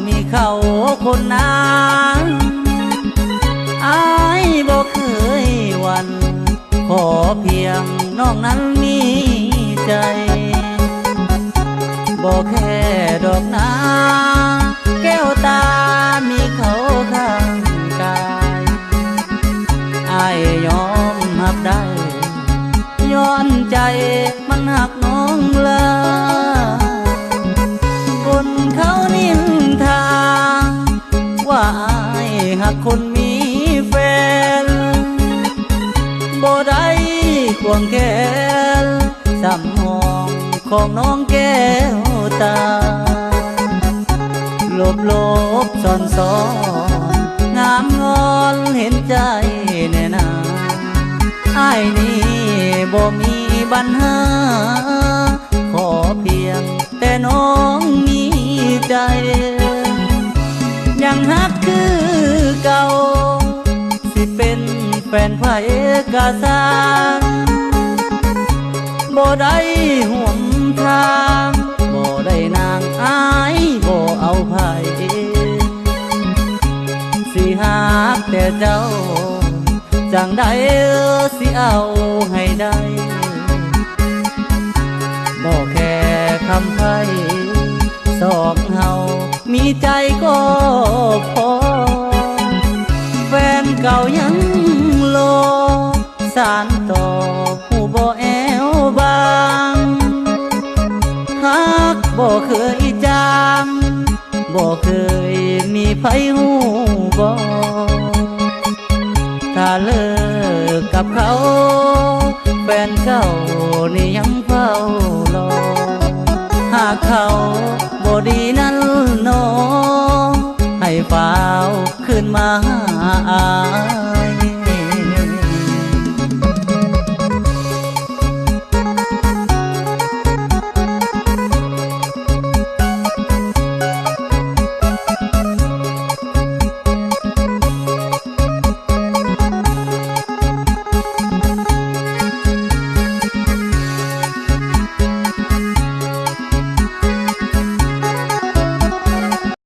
มีเขาคนนั้นอายบ่เคยหวันขอเพียงน้องนั้นมีใจบ่แค่ดอกนาแก้วตามีเขาข้างกายอายยอมรับได้ย้อนใจมันหักน้องลาคนเขานินทาว่าอายหักคนมีแฟนบ่ได้ควงแขนสำมองของน้องแก้วตาลบซ่อนงามงอนเห็นใจแน่นาอ้ายนี่บ่มีปัญหาขอเพียงแต่น้องมีใจยังฮักคือเก่าสิเป็นแฟนไผกะสร้างบ่ได้ห่วงทางบ่ได้นางอายบ่เอาไผสิฮักแต่เจ้าจังใดสิเอาให้ได้บ่แค่คำไพ่สองเฮามีใจก็พอแฟนเก่ายังโลสานต่อผู้บ่แอวบางฮักบ่เคยจางบ่เคยมีไผหูบ่ถ้าเลิกกับเขาแฟนเก่านี่ยังเฝ้ารอหากเขาบ่ดีนั้นน้องให้ฝ่าวขึ้นมาหา